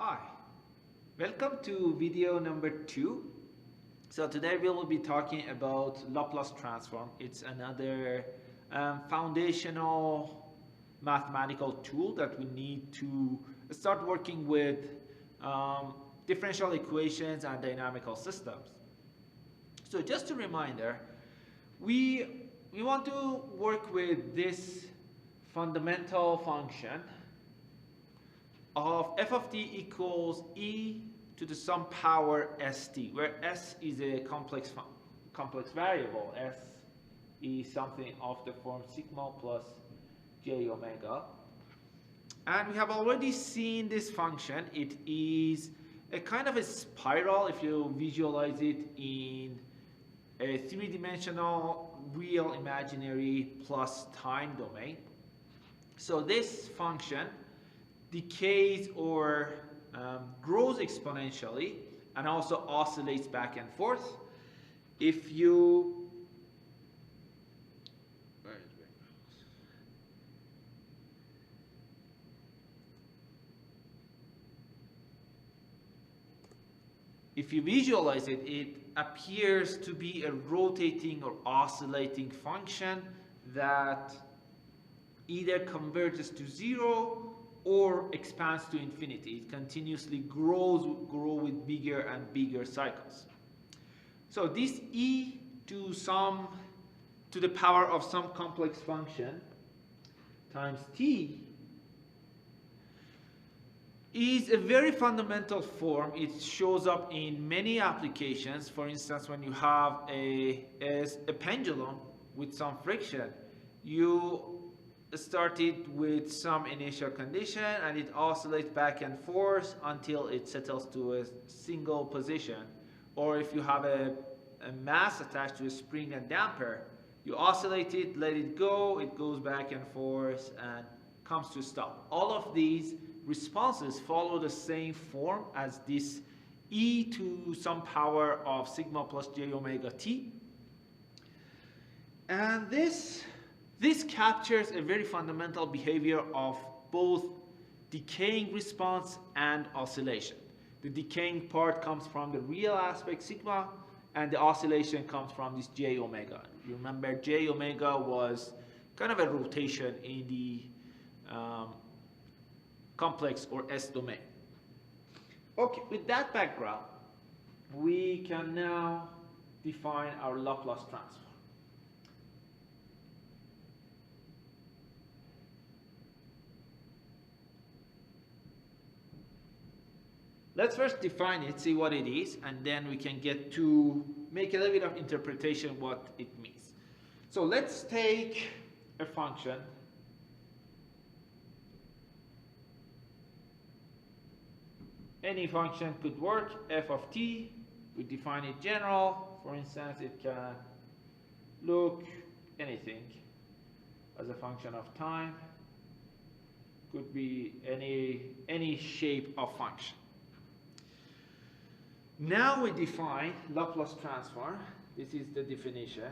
Hi, welcome to video number 2. So today we will be talking about Laplace transform. It's another foundational mathematical tool that we need to start working with differential equations and dynamical systems. So just a reminder, we want to work with this fundamental function of f of t equals e to the some power st, where s is a complex variable. S is something of the form sigma plus j omega. And we have already seen this function. It is a kind of a spiral if you visualize it in a three-dimensional real imaginary plus time domain. So this function decays or grows exponentially and also oscillates back and forth. If you visualize it, it appears to be a rotating or oscillating function that either converges to zero or expands to infinity. It continuously grows with bigger and bigger cycles. So this e to the power of some complex function times t is a very fundamental form. It shows up in many applications. For instance, when you have a pendulum with some friction, you started with some initial condition and it oscillates back and forth until it settles to a single position. Or if you have a mass attached to a spring and damper, you oscillate it, let it go, it goes back and forth and comes to a stop. All of these responses follow the same form as this e to some power of sigma plus j omega t. And this captures a very fundamental behavior of both decaying response and oscillation. The decaying part comes from the real aspect sigma, and the oscillation comes from this j omega. You remember j omega was kind of a rotation in the complex or S domain. Okay, with that background, we can now define our Laplace transform. Let's first define it, see what it is, and then we can get to make a little bit of interpretation what it means. So let's take a function . Any function could work, f of t, we define it general. For instance, it can look anything as a function of time. Could be any shape of function. Now we define Laplace transform. This is the definition.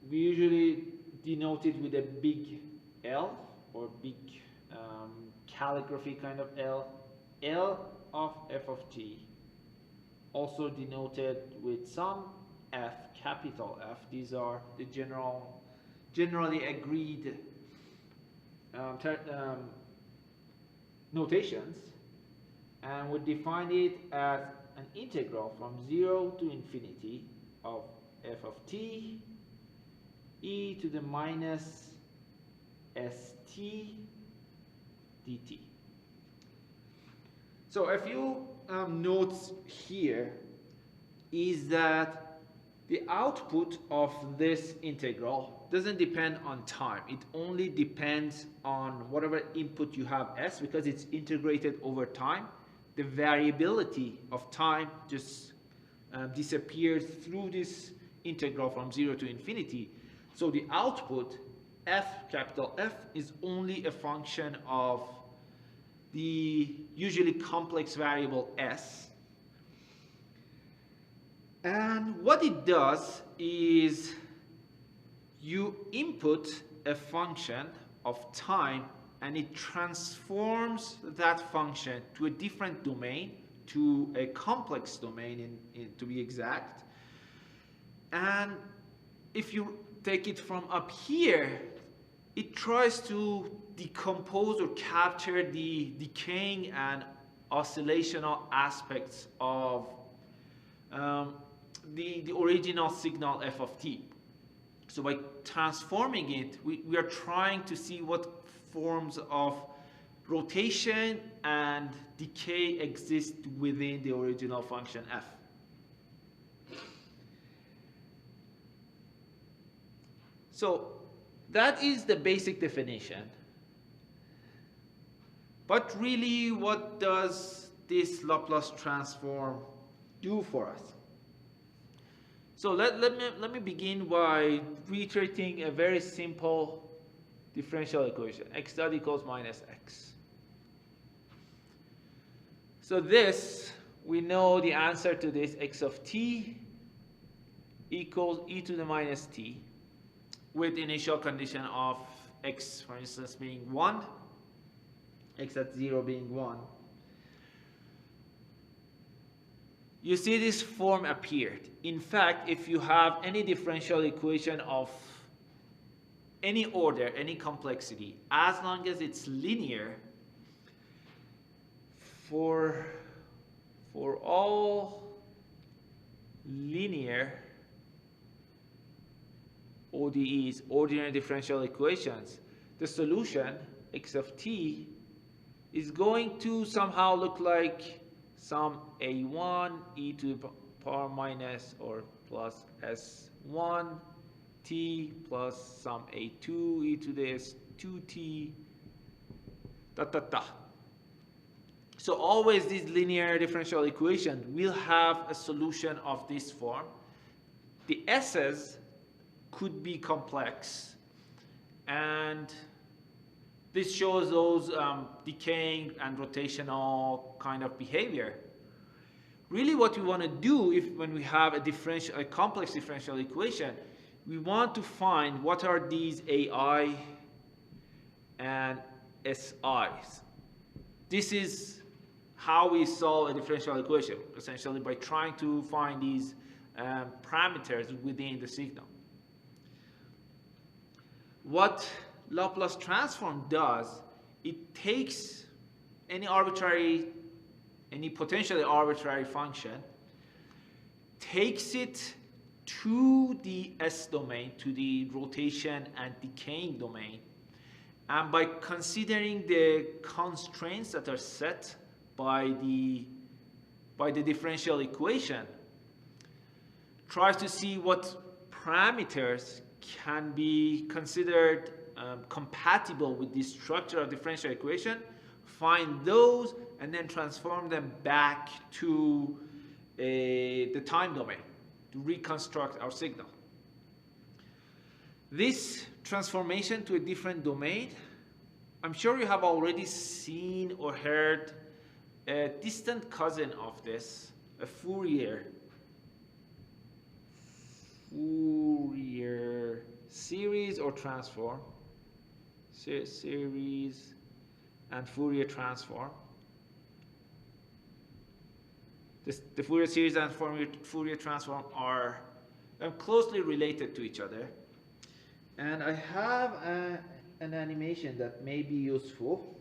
We usually denote it with a big L or big calligraphy kind of L. L of f of t, also denoted with some f, capital F. These are the generally agreed notations, and we define it as an integral from 0 to infinity of f of t e to the minus st dt. So a few notes here is that the output of this integral doesn't depend on time. It only depends on whatever input you have s, because it's integrated over time. The variability of time just disappears through this integral from 0 to infinity. So the output f, capital F, is only a function of the usually complex variable s. And what it does is you input a function of time, and it transforms that function to a different domain, to a complex domain to be exact. And if you take it from up here, it tries to decompose or capture the decaying and oscillational aspects of the original signal f of t. So by transforming it, we are trying to see what forms of rotation and decay exist within the original function f. So that is the basic definition. But really, what does this Laplace transform do for us? So let me begin by reiterating a very simple differential equation, x dot equals minus x. So this, we know the answer to this, x of t equals e to the minus t, with initial condition of x, for instance, being 1, x at 0 being 1. You see this form appeared. In fact, if you have any differential equation of any order, any complexity, as long as it's linear, for all linear ODEs, ordinary differential equations, the solution, x of t, is going to somehow look like some a1 e to the power minus or plus s1 t plus some a2 e to the s2t dot dot dot. So always these linear differential equations will have a solution of this form. The s's could be complex, and this shows those decaying and rotational kind of behavior. Really what we want to do when we have a complex differential equation, we want to find what are these AI and SIs. This is how we solve a differential equation, essentially by trying to find these parameters within the signal. What Laplace transform does, it takes any potentially arbitrary function, takes it to the S domain, to the rotation and decaying domain, and by considering the constraints that are set by the differential equation, tries to see what parameters can be considered compatible with the structure of differential equation, find those, and then transform them back to the time domain to reconstruct our signal. This transformation to a different domain, I'm sure you have already seen or heard a distant cousin of this, a Fourier series or transform, series and Fourier transform. The Fourier series and Fourier transform are closely related to each other. And I have an animation that may be useful.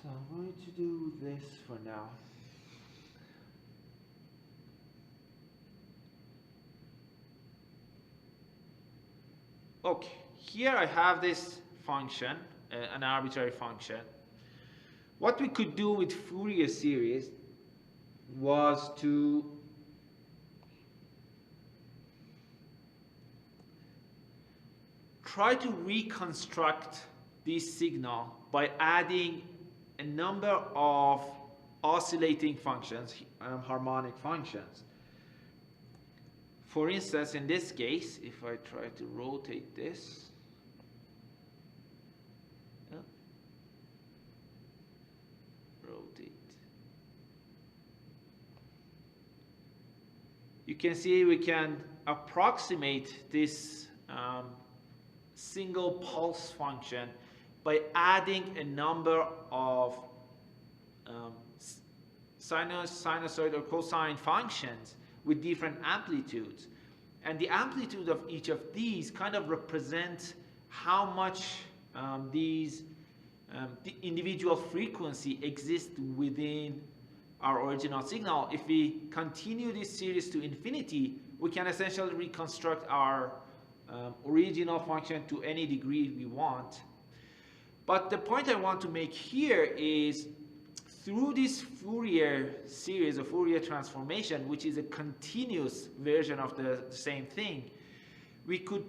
So I'm going to do this for now. Okay, here I have this function, an arbitrary function. What we could do with Fourier series was to try to reconstruct this signal by adding a number of oscillating functions, harmonic functions. For instance, in this case, if I try to rotate this, rotate. you can see we can approximate this single pulse function by adding a number of sinusoid or cosine functions with different amplitudes. And the amplitude of each of these kind of represents how much the individual frequency exists within our original signal. If we continue this series to infinity, we can essentially reconstruct our original function to any degree we want. But the point I want to make here is, through this Fourier series, of Fourier transformation, which is a continuous version of the same thing, we could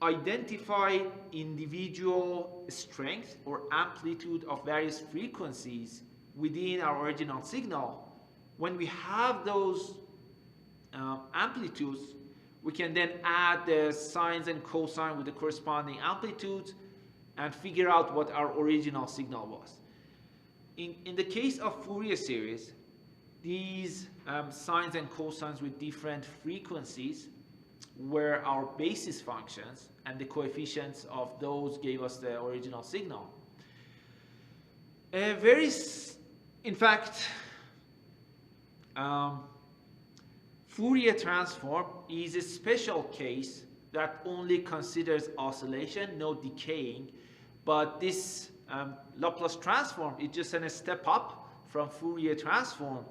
identify individual strength or amplitude of various frequencies within our original signal. When we have those amplitudes, we can then add the sines and cosine with the corresponding amplitudes and figure out what our original signal was. In the case of Fourier series, these sines and cosines with different frequencies were our basis functions, and the coefficients of those gave us the original signal. In fact, Fourier transform is a special case that only considers oscillation, no decaying, but this Laplace transform is just a step up from Fourier transform,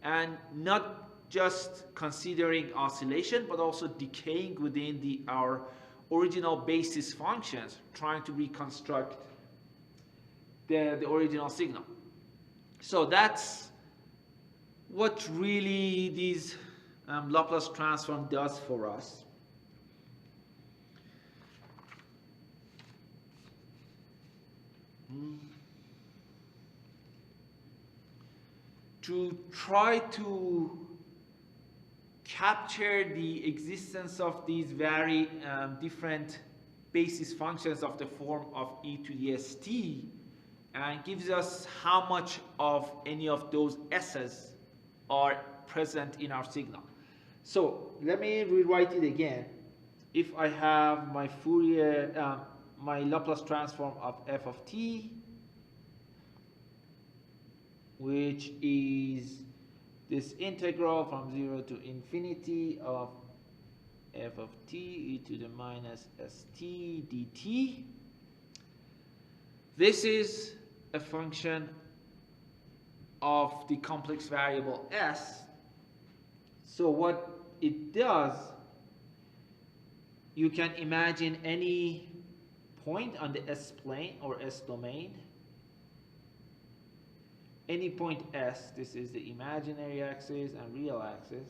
and not just considering oscillation but also decaying within our original basis functions, trying to reconstruct the original signal. So that's what really these Laplace transform does for us. To try to capture the existence of these very different basis functions of the form of e to the st, and gives us how much of any of those s's are present in our signal. So let me rewrite it again. If I have my Fourier, my Laplace transform of f of t, which is this integral from 0 to infinity of f of t e to the minus st dt. This is a function of the complex variable s. So what it does, you can imagine any point on the s-plane or s-domain. Any point S, this is the imaginary axis and real axis.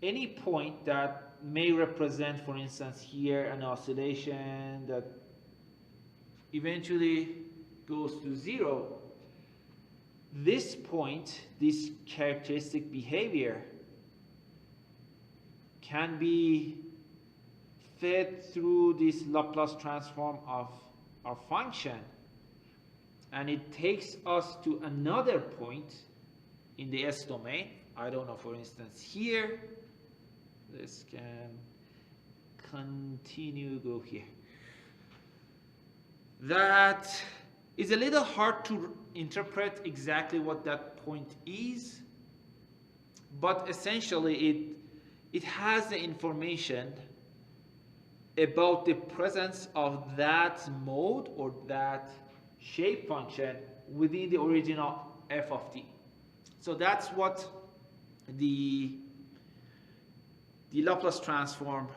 Any point that may represent, for instance, here an oscillation that eventually goes to 0. This point, this characteristic behavior, can be fed through this Laplace transform of our function, and it takes us to another point in the S domain. I don't know, for instance, here. This can continue, go here. That is a little hard to interpret exactly what that point is, but essentially it has the information about the presence of that mode or that shape function within the original f of t. So that's what the Laplace transform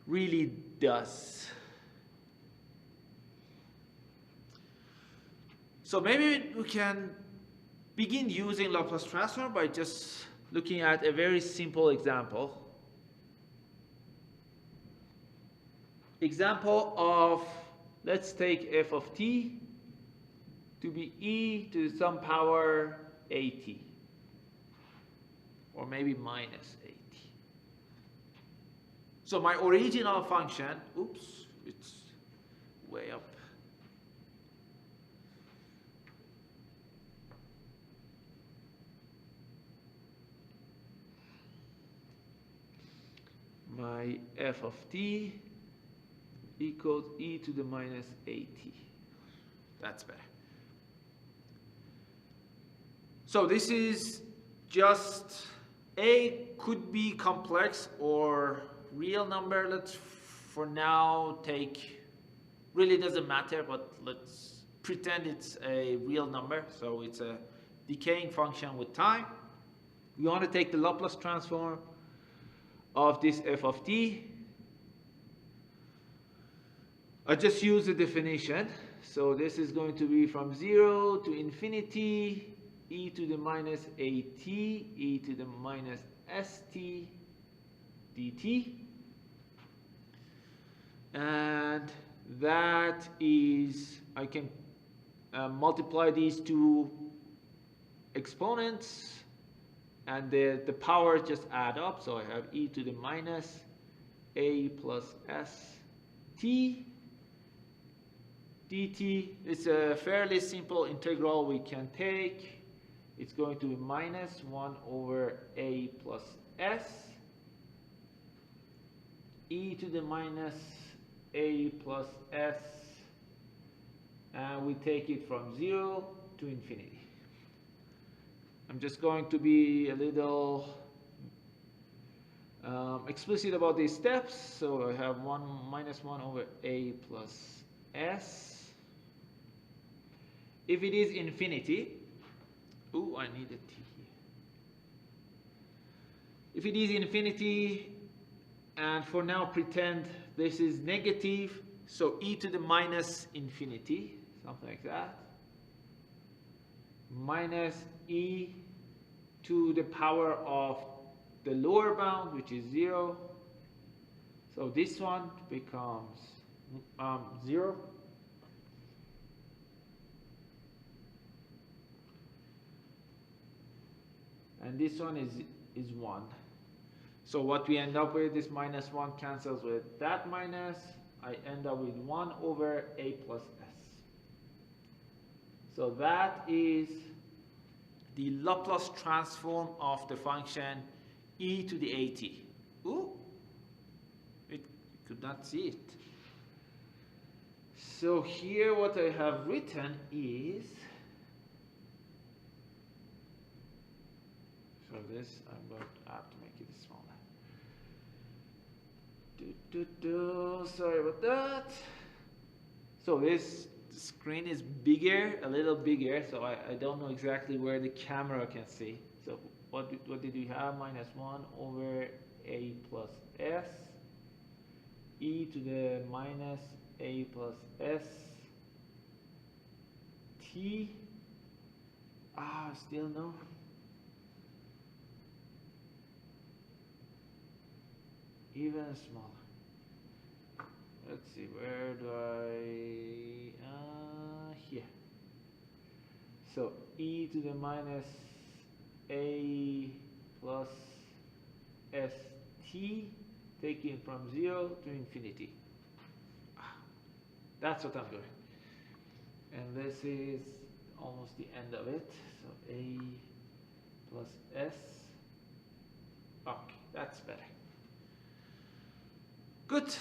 really does. So maybe we can begin using Laplace transform by just looking at a very simple example. Example of, let's take f of t to be e to some power at, or maybe minus at. So my original function, oops, it's way up. my f of t equals e to the minus at. That's better. So this is just a could be complex or real number. Let's for now take, really doesn't matter, but let's pretend it's a real number. So it's a decaying function with time. We want to take the Laplace transform of this f of t. I just use the definition. So this is going to be from 0 to infinity, e to the minus at, e to the minus st dt. And that is, I can multiply these two exponents and the powers just add up. So I have e to the minus a plus st dt. It's a fairly simple integral we can take. It's going to be minus 1 over a plus s e to the minus a plus s, and we take it from 0 to infinity. I'm just going to be a little explicit about these steps. So I have minus 1 over a plus s. If it is infinity, ooh, I need a t here. If it is infinity, and for now pretend this is negative, so e to the minus infinity, something like that, minus e to the power of the lower bound, which is 0. So this one becomes 0. And this one is 1. So what we end up with is minus 1 cancels with that minus. I end up with 1 over a plus s. So that is the Laplace transform of the function e to the at. Ooh, it could not see it. So here what I have written is, so this I'm going to have to make it smaller. Sorry about that. So this screen is bigger, a little bigger, so I don't know exactly where the camera can see. So what did we have? Minus 1 over a plus s e to the minus a plus s t. Still no. Even smaller. Let's see, where do here. So e to the minus a plus st, taken from 0 to infinity. That's what I'm doing. And this is almost the end of it. So a plus s. Okay, that's better. Good.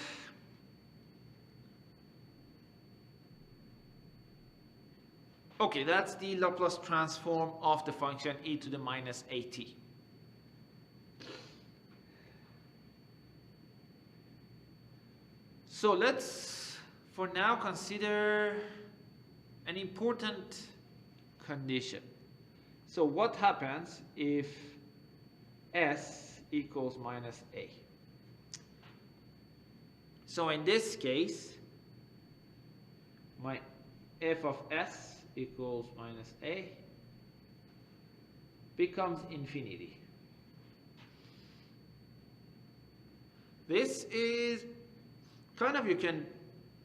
Okay, that's the Laplace transform of the function e to the minus at. So let's for now consider an important condition. So what happens if s equals minus a? So in this case, my f of s equals minus a becomes infinity. This is kind of, you can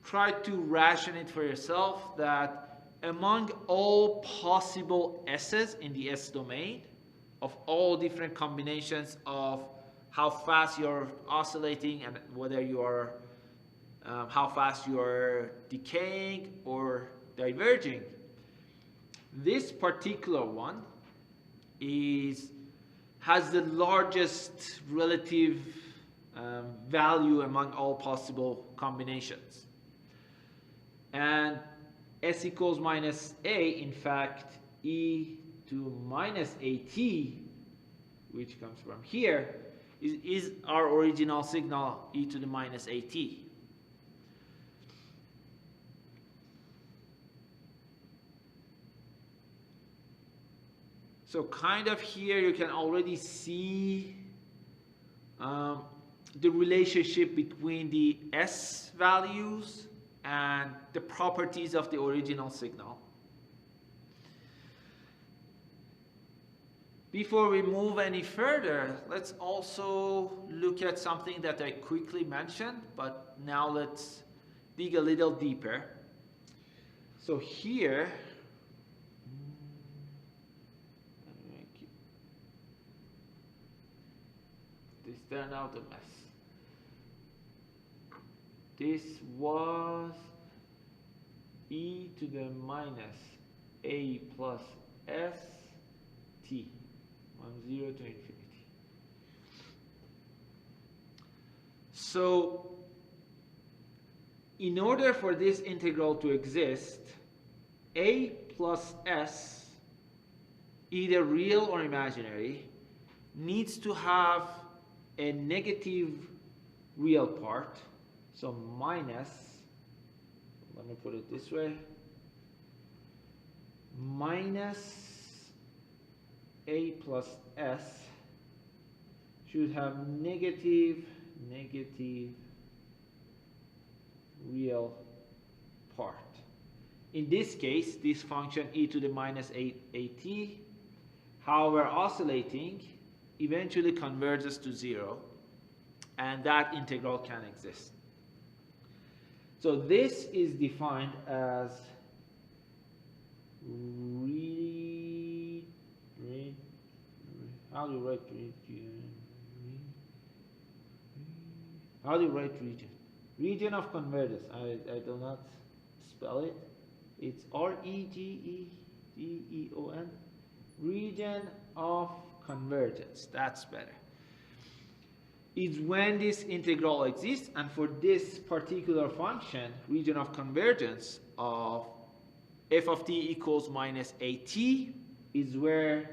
try to ration it for yourself, that among all possible s's in the s domain, of all different combinations of how fast you're oscillating and whether you are how fast you are decaying or diverging, this particular one has the largest relative value among all possible combinations. And s equals minus a, in fact, e to minus at, which comes from here, is our original signal e to the minus at. So kind of here you can already see the relationship between the s values and the properties of the original signal. Before we move any further, let's also look at something that I quickly mentioned, but now let's dig a little deeper. So here, this turned out a mess. This was e to the minus a plus s t from 0 to infinity. So in order for this integral to exist, a plus s, either real or imaginary, needs to have a negative real part. So minus, let me put it this way, minus a plus s should have negative real part. In this case, this function e to the minus at, however oscillating, eventually converges to 0, and that integral can exist. So this is defined as how do you write region? How do you write region? Region of convergence. I do not spell it. It's R-E-G-E-G-E-O-N. Region of convergence. That's better. Is when this integral exists, and for this particular function, region of convergence of f of t equals minus at is where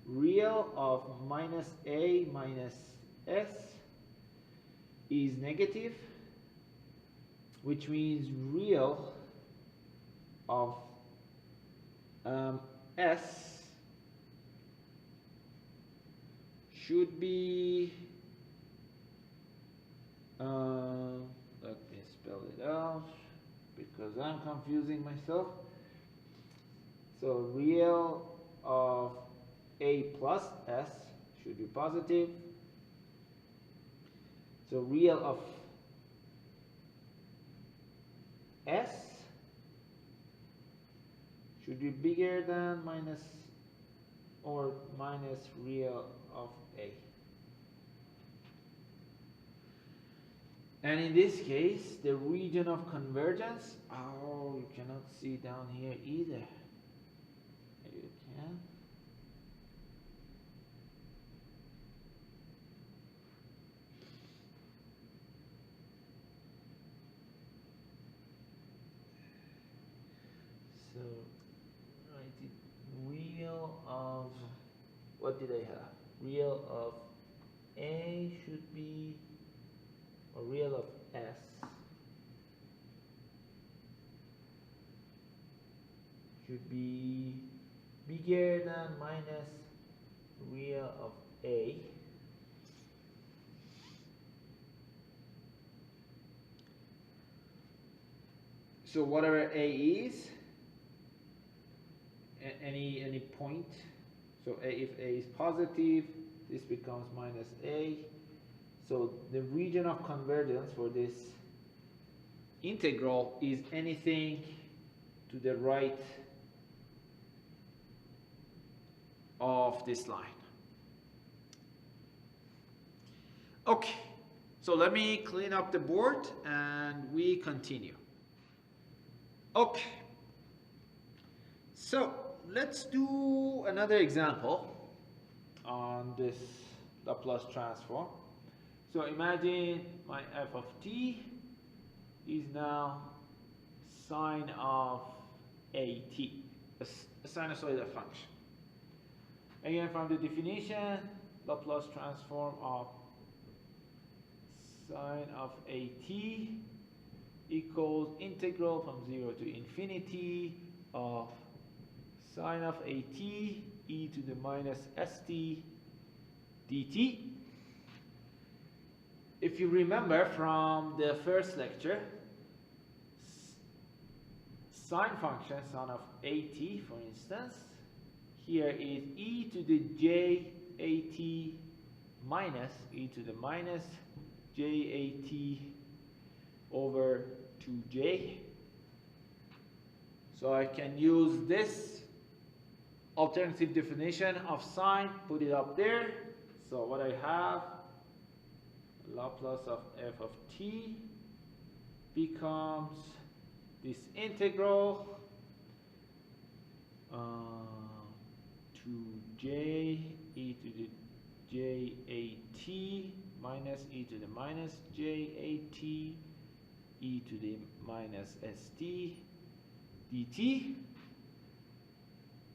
real of minus a minus s is negative, which means real of s should be let me spell it out because I'm confusing myself. So real of a plus s should be positive. So real of s should be bigger than minus or minus real of a. And in this case, the region of convergence, oh, you cannot see down here either. You can. So, write it, real of, what did I have? Real of A should be, or real of S should be bigger than minus real of A. So whatever A is, any point, so if A is positive, this becomes minus A. So the region of convergence for this integral is anything to the right of this line. Okay, so let me clean up the board and we continue. Okay, so let's do another example on this Laplace transform. So imagine my f of t is now sine of at, a sinusoidal function. Again, from the definition, Laplace transform of sine of at equals integral from 0 to infinity of sine of at e to the minus st dt. If you remember from the first lecture, sine function, sine of at, for instance, here is e to the j at minus e to the minus j at over 2j. So I can use this alternative definition of sine, put it up there. So what I have, Laplace of f of t becomes this integral 2j e to the j at minus e to the minus j at e to the minus st dt.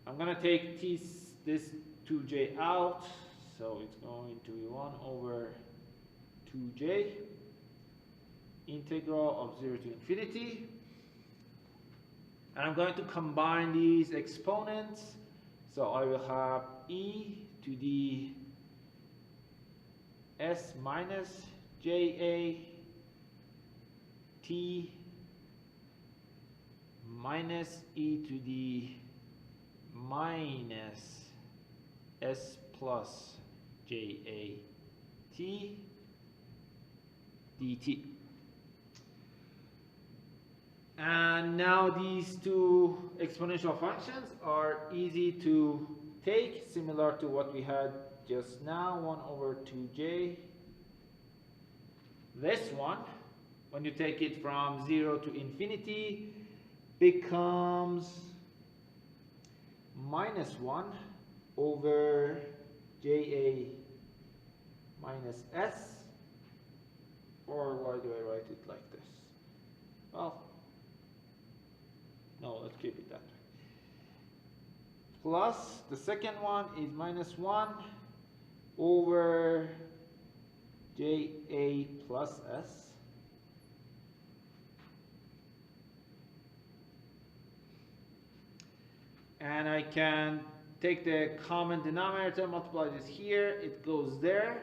I'm going to take this 2j out, so it's going to be 1 over 2j integral of 0 to infinity. And I'm going to combine these exponents, so I will have e to the s minus ja t minus e to the minus s plus ja t dt. And now these two exponential functions are easy to take, similar to what we had just now, 1 over 2j. This one, when you take it from 0 to infinity, becomes minus 1 over ja minus s, or why do I write it like this? Well, no, let's keep it that way. Plus, the second one is minus 1 over ja plus s. And I can take the common denominator, multiply this here, it goes there.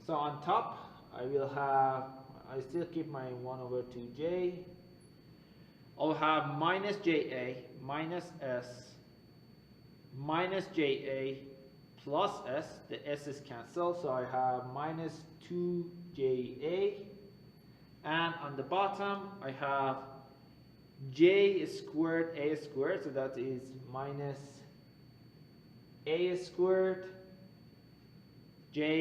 So on top, I will have, I still keep my 1 over 2j. I'll have minus ja minus s minus ja plus s. The s is cancelled, so I have minus 2ja. And on the bottom, I have j squared a squared, so that is minus a squared jas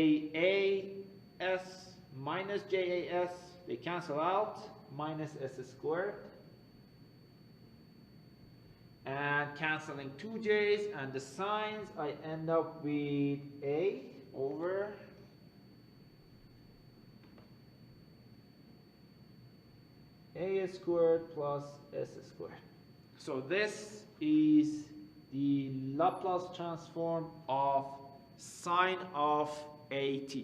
minus jas, they cancel out, minus s squared, and canceling 2j's and the signs, I end up with a over a squared plus s squared. So this is the Laplace transform of sine of at.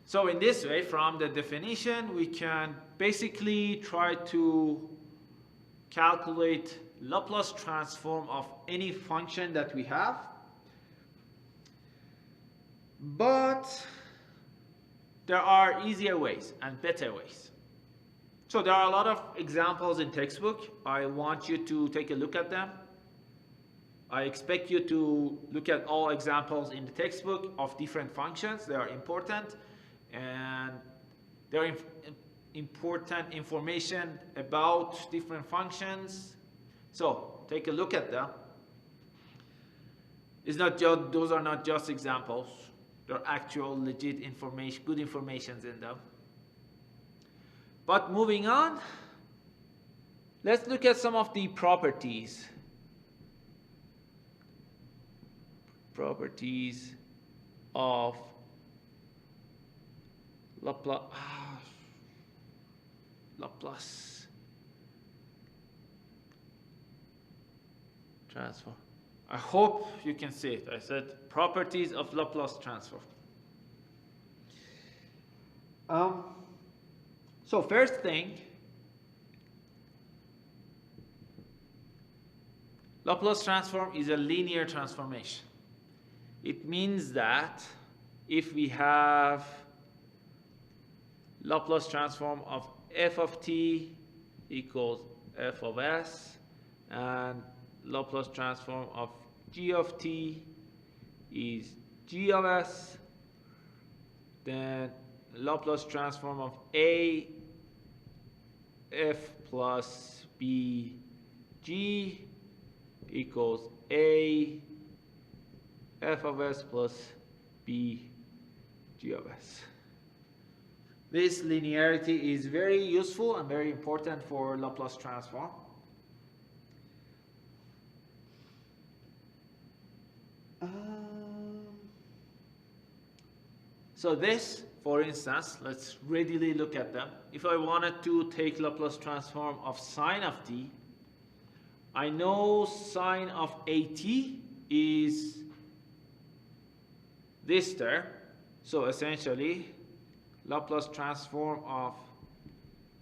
So in this way, from the definition, we can basically try to calculate Laplace transform of any function that we have. But there are easier ways and better ways. So there are a lot of examples in textbook. I want you to take a look at them. I expect you to look at all examples in the textbook of different functions. They are important, and there are important information about different functions. So take a look at them. It's not just, those are not just examples. There are actual legit information, good informations in them. But moving on, let's look at some of the properties properties of Laplace transform. I hope you can see it. I said properties of Laplace transform. So first thing, Laplace transform is a linear transformation. It means that if we have Laplace transform of f of t equals f of s, and Laplace transform of g of t is g of s, then Laplace transform of a f plus b g equals a f of s plus b g of s. This linearity is very useful and very important for Laplace transform. So this, for instance, let's readily look at them. If I wanted to take Laplace transform of sine of t, I know sine of at is this term. So essentially, Laplace transform of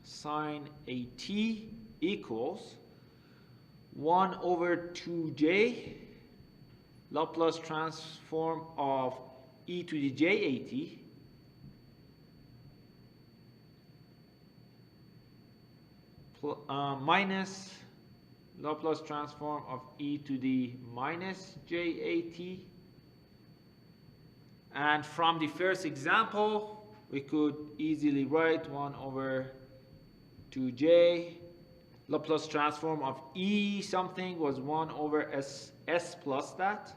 sine at equals 1 over 2j Laplace transform of e to the j at minus Laplace transform of e to the minus j at. And from the first example, we could easily write 1 over 2j. Laplace transform of e something was 1 over s plus that,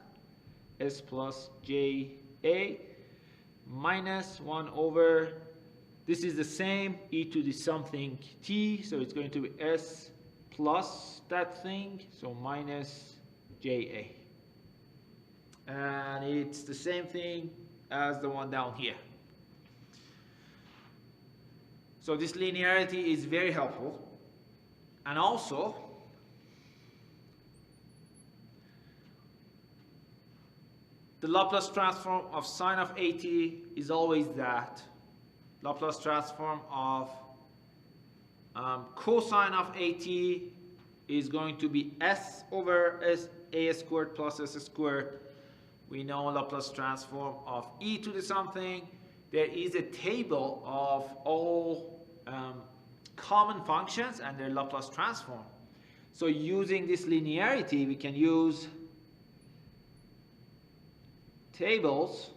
s plus j a, minus 1 over, this is the same, e to the something t, so it's going to be s plus that thing, so minus ja. And it's the same thing as the one down here. So this linearity is very helpful. And also, the Laplace transform of sine of at is always that. Laplace transform of cosine of at is going to be s over a squared plus s squared. We know Laplace transform of e to the something. There is a table of all common functions and their Laplace transform. So using this linearity, we can use tables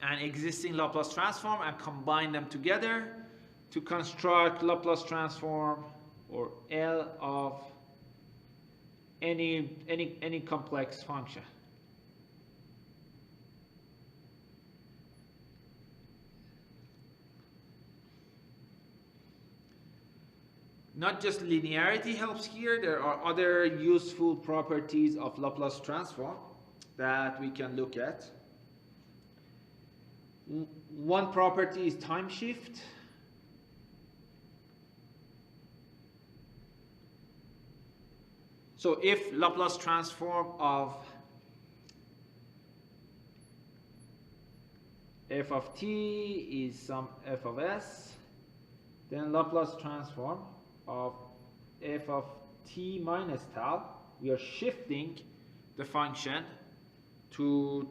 and existing Laplace transform and combine them together to construct Laplace transform or L of any complex function. Not just linearity helps here, there are other useful properties of Laplace transform that we can look at. One property is time shift. So if Laplace transform of f of t is some f of s, then Laplace transform of f of t minus tau, we are shifting the function to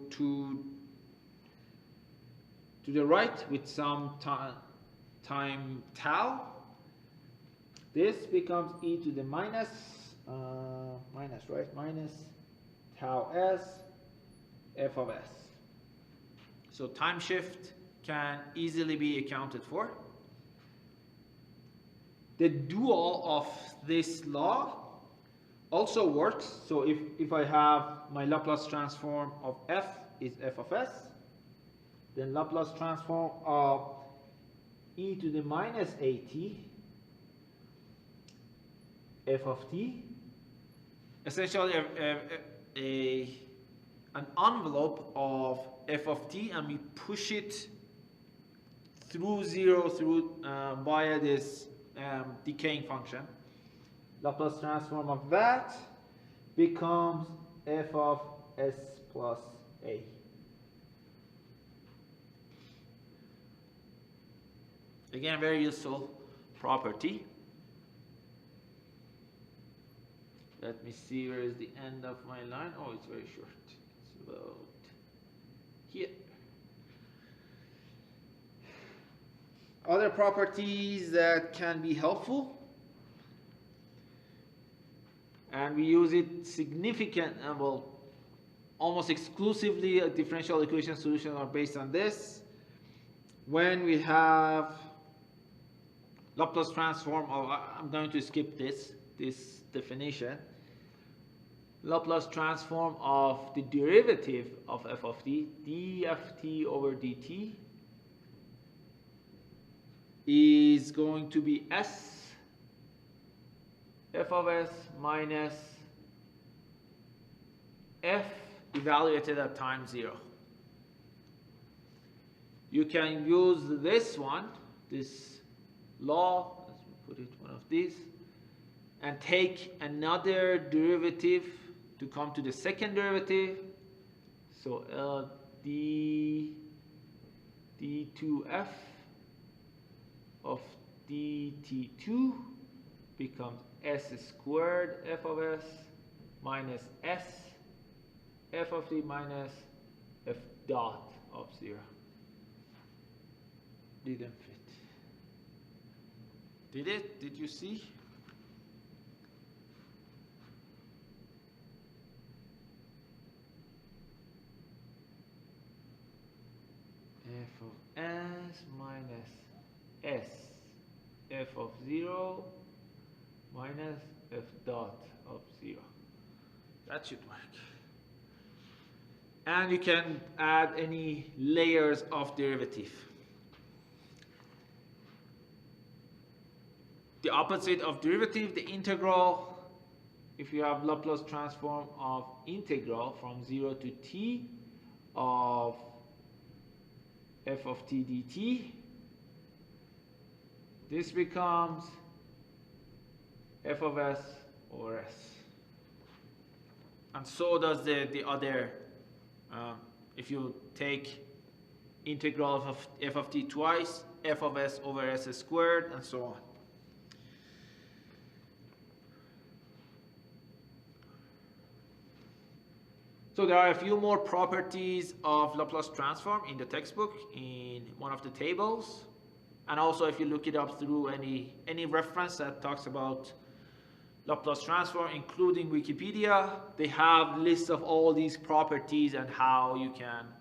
the right with some time tau. This becomes e to the minus tau s f of s. So time shift can easily be accounted for. The dual of this law also works. So if I have my Laplace transform of f is f of s, then Laplace transform of e to the minus at f of t, essentially an envelope of f of t and we push it through 0 through via this decaying function. Laplace transform of that becomes f of s plus a. Again, very useful property. Let me see, where is the end of my line? Oh, it's very short. It's about here. Other properties that can be helpful, and we use it significant, well, almost exclusively a differential equation solution are based on this. When we have Laplace transform of, I'm going to skip this definition. Laplace transform of the derivative of f of t, dft over dt, is going to be s f of s minus f evaluated at time 0. You can use this one, this law, let's put it one of these, and take another derivative to come to the second derivative. So d2f of dt2 becomes s squared f of s minus s f of t minus f dot of 0. Didn't fit. Did it? Did you see? F of s minus s f of 0 minus f dot of 0. That should work. And you can add any layers of derivative. The opposite of derivative, the integral, if you have Laplace transform of integral from 0 to t of f of t dt, this becomes f of s over s. And so does the other, if you take integral of f of t twice, f of s over s squared, and so on. So there are a few more properties of Laplace transform in the textbook in one of the tables. And also if you look it up through any reference that talks about Laplace transform, including Wikipedia, they have lists of all these properties and how you can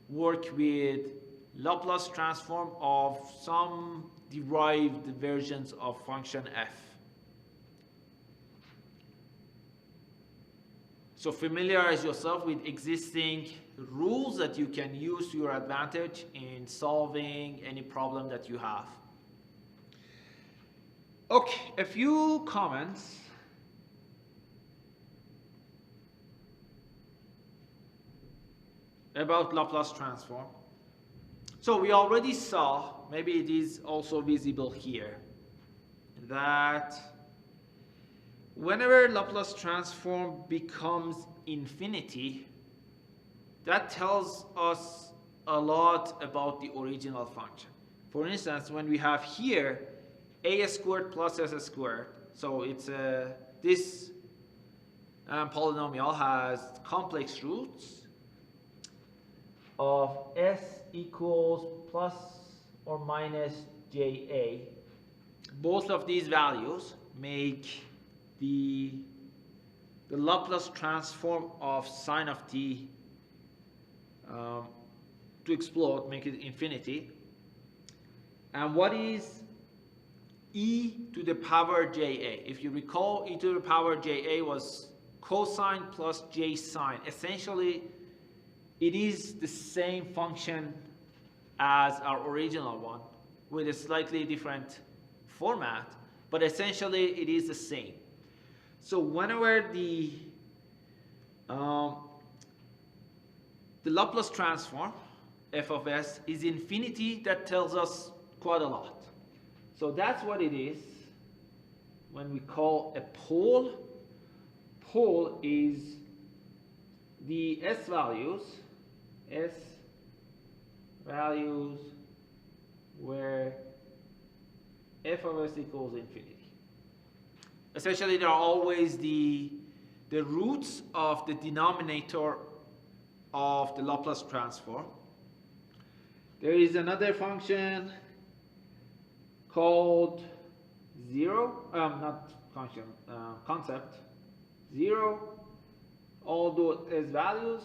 work with Laplace transform of some derived versions of function f. So familiarize yourself with existing rules that you can use to your advantage in solving any problem that you have. Okay, a few comments. About Laplace transform. So we already saw, maybe it is also visible here, that whenever Laplace transform becomes infinity, that tells us a lot about the original function. For instance, when we have here a squared plus s squared, so it's this polynomial has complex roots of s equals plus or minus ja. Both of these values make the Laplace transform of sine of t to explode, make it infinity. And what is e to the power ja? If you recall, e to the power ja was cosine plus j sine. Essentially, it is the same function as our original one with a slightly different format, but essentially it is the same. So whenever the the Laplace transform f of s is infinity, that tells us quite a lot. So that's what it is when we call a pole. Pole is the s values where f of s equals infinity. Essentially, they are always the roots of the denominator of the Laplace transform. There is another function called concept, 0, all those as values,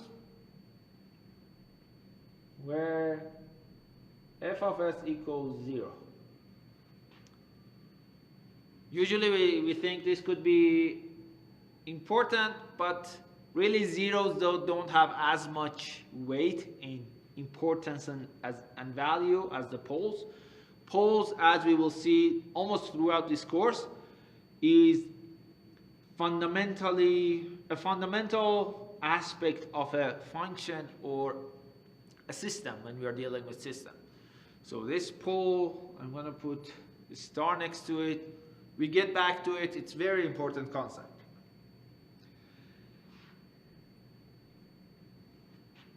where f of s equals 0. Usually we think this could be important, but really zeros don't have as much weight in importance and value as the poles. Poles, as we will see almost throughout this course, is fundamentally a fundamental aspect of a function or a system when we are dealing with system. So this pole, I'm going to put the star next to it. We get back to it. It's a very important concept.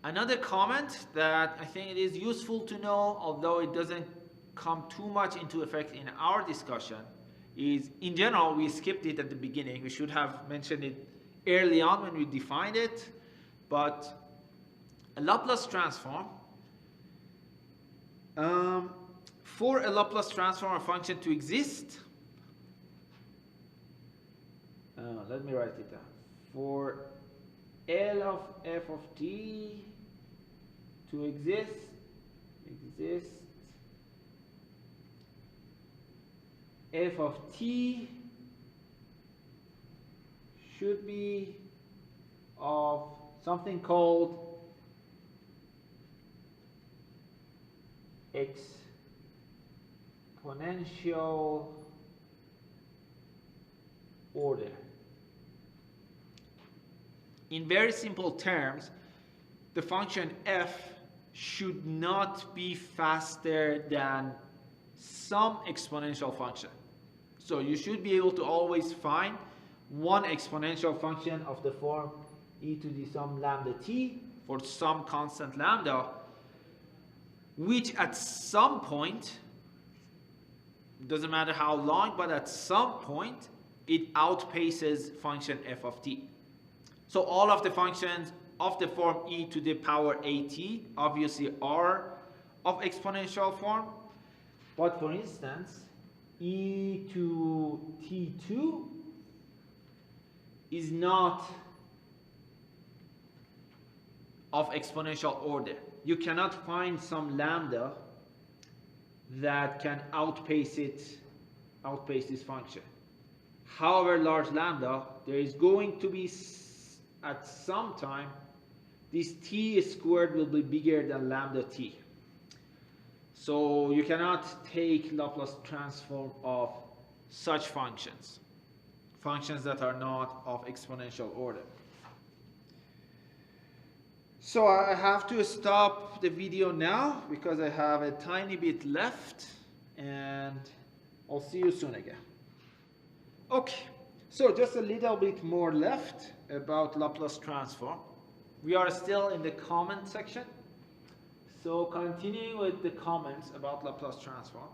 Another comment that I think it is useful to know, although it doesn't come too much into effect in our discussion, is in general we skipped it at the beginning. We should have mentioned it early on when we defined it, but a Laplace transform, for a Laplace transform function to exist, let me write it down. For L of f of t to exist, f of t should be of something called exponential order. In very simple terms, the function f should not be faster than some exponential function. So you should be able to always find one exponential function of the form e to the some lambda t for some constant lambda, which at some point, doesn't matter how long, but at some point it outpaces function f of t. So all of the functions of the form e to the power at obviously are of exponential form, but for instance e to t2 is not of exponential order. You cannot find some lambda that can outpace this function. However large lambda, there is going to be at some time this t squared will be bigger than lambda t. So you cannot take Laplace transform of such functions that are not of exponential order. So I have to stop the video now because I have a tiny bit left, and I'll see you soon again. Okay, so just a little bit more left about Laplace transform. We are still in the comment section. So continuing with the comments about Laplace transform.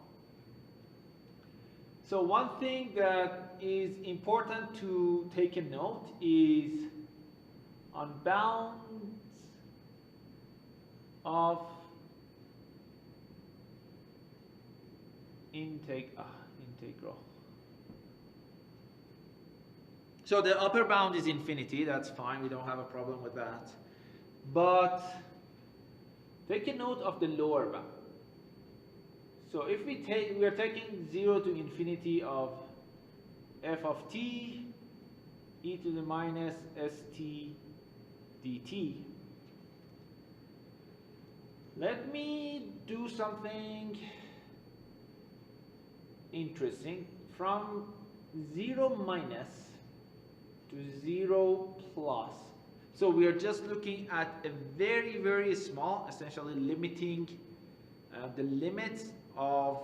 So one thing that is important to take a note is on bounds of integral. So the upper bound is infinity, that's fine, we don't have a problem with that. But take a note of the lower bound. So if we are taking 0 to infinity of f of t e to the minus st dt. Let me do something interesting. From 0 minus to 0 plus. So we are just looking at a very, very small, essentially limiting the limits of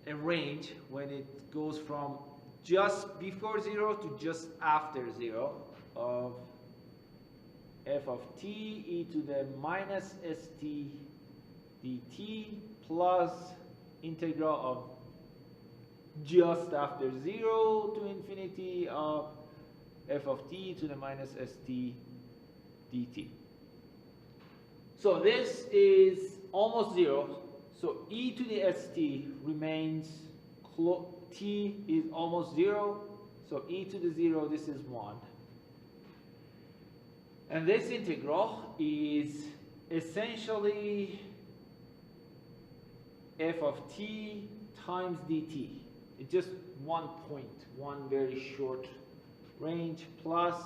a range when it goes from just before 0 to just after 0 of f of t e to the minus st dt plus integral of just after 0 to infinity of f of t to the minus st dt. So this is almost 0. So e to the st remains, t is almost 0. So e to the 0, this is 1. And this integral is essentially f of t times dt. It's just one point, one very short range, plus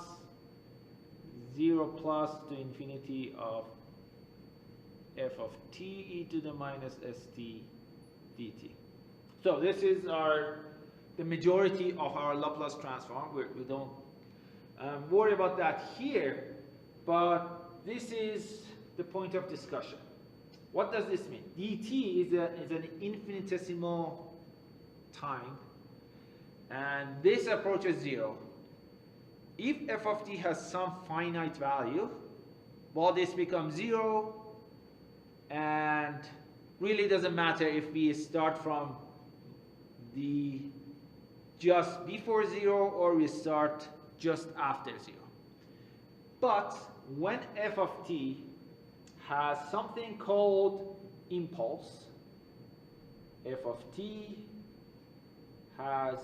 0 plus to infinity of f of t e to the minus st dt. So this is the majority of our Laplace transform. We don't worry about that here, but this is the point of discussion. What does this mean? dt is an infinitesimal time, and this approaches 0. If f of t has some finite value, well, this becomes 0, and really doesn't matter if we start from the just before 0 or we start just after 0. But when f of t has something called impulse, f of t has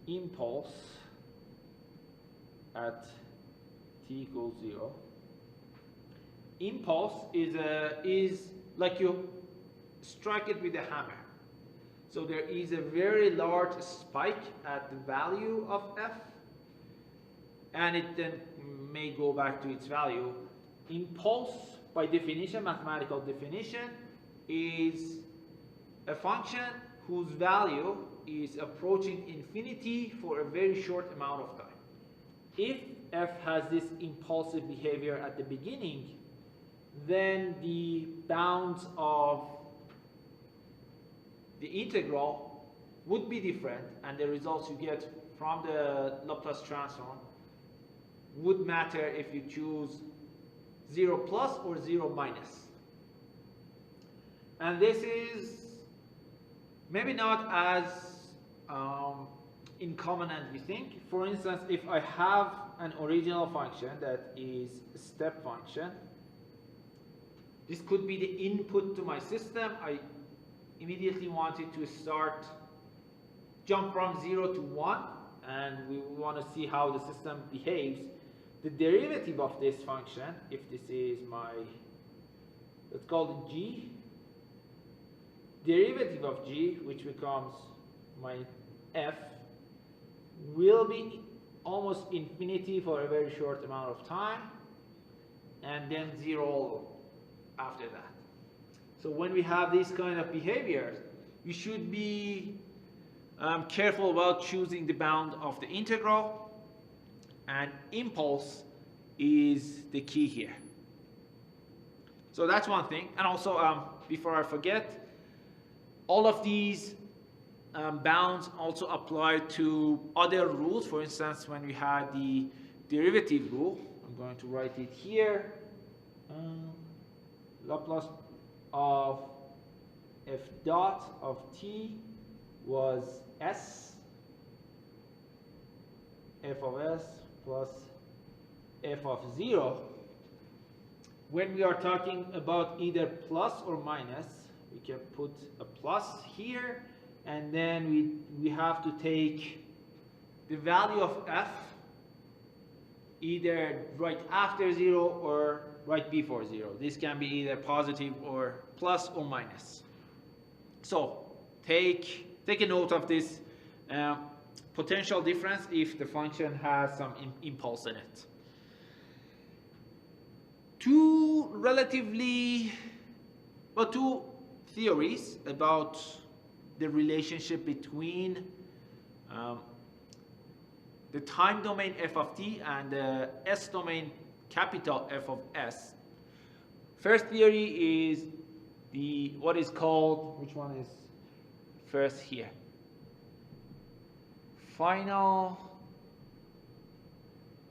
impulse at t equals 0. Impulse is like you strike it with a hammer. So there is a very large spike at the value of f, and it then may go back to its value. Impulse, by definition, mathematical definition, is a function whose value is approaching infinity for a very short amount of time. If f has this impulsive behavior at the beginning, then the bounds of the integral would be different, and the results you get from the Laplace transform would matter if you choose 0 plus or 0 minus. And this is maybe not as uncommon as we think. For instance, if I have an original function that is a step function, this could be the input to my system. I immediately wanted to jump from 0 to 1, and we want to see how the system behaves. The derivative of this function, if this is my, let's call it g, derivative of g, which becomes my f, will be almost infinity for a very short amount of time, and then 0 after that. So when we have these kind of behaviors, you should be careful about choosing the bound of the integral, and impulse is the key here. So that's one thing. And also, before I forget, all of these bounds also apply to other rules. For instance, when we had the derivative rule, I'm going to write it here. Laplace of f dot of t was s, f of s plus f of 0. When we are talking about either plus or minus, we can put a plus here, and then we have to take the value of f either right after 0 or right before 0. This can be either positive or plus or minus. So take a note of this potential difference if the function has some impulse in it. Two theories about the relationship between the time domain f of t and the s domain capital F of s. First theory is the what is called, which one is first here? Final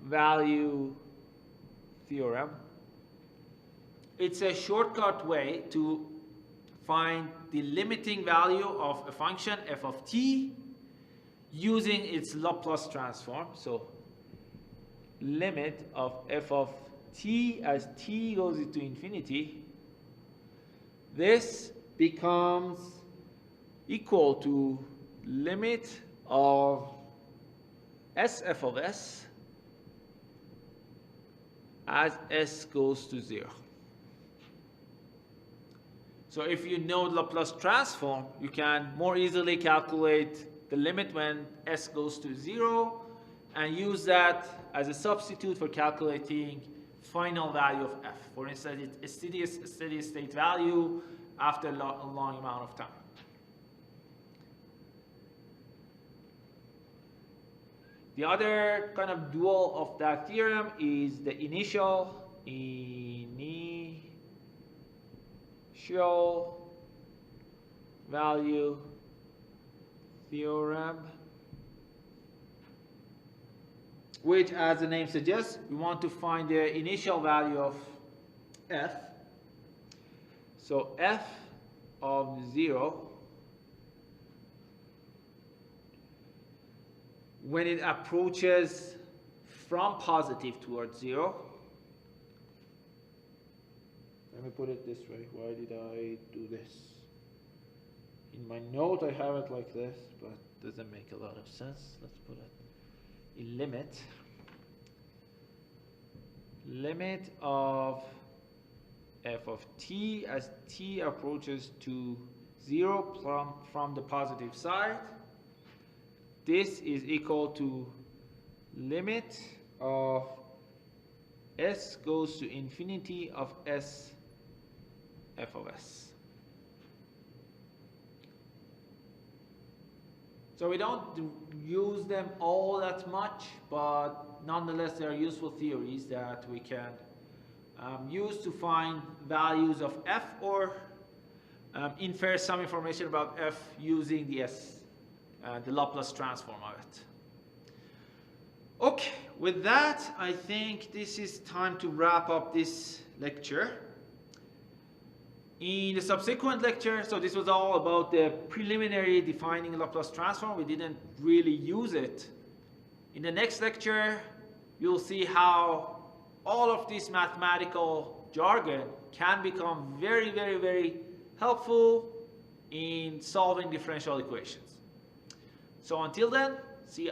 value theorem. It's a shortcut way to find the limiting value of a function f of t using its Laplace transform. So limit of f of t as t goes into infinity, this becomes equal to limit of sf of s as s goes to 0. So if you know Laplace transform, you can more easily calculate the limit when s goes to 0 and use that as a substitute for calculating final value of f. For instance, it's a steady state value after a long amount of time. The other kind of dual of that theorem is the initial value theorem, which, as the name suggests, we want to find the initial value of f. So f of 0 when it approaches from positive towards 0. Let me put it this way. Why did I do this? In my note I have it like this, but it doesn't make a lot of sense. Let's put it in limit of f of t as t approaches to 0 from the positive side. This is equal to limit of s goes to infinity of s f of s. So we don't use them all that much, but nonetheless they are useful theories that we can use to find values of f or infer some information about f using the Laplace transform of it. Okay, with that, I think this is time to wrap up this lecture. In the subsequent lecture, so this was all about the preliminary defining Laplace transform. We didn't really use it. In the next lecture, you'll see how all of this mathematical jargon can become very, very, very helpful in solving differential equations. So until then, see ya.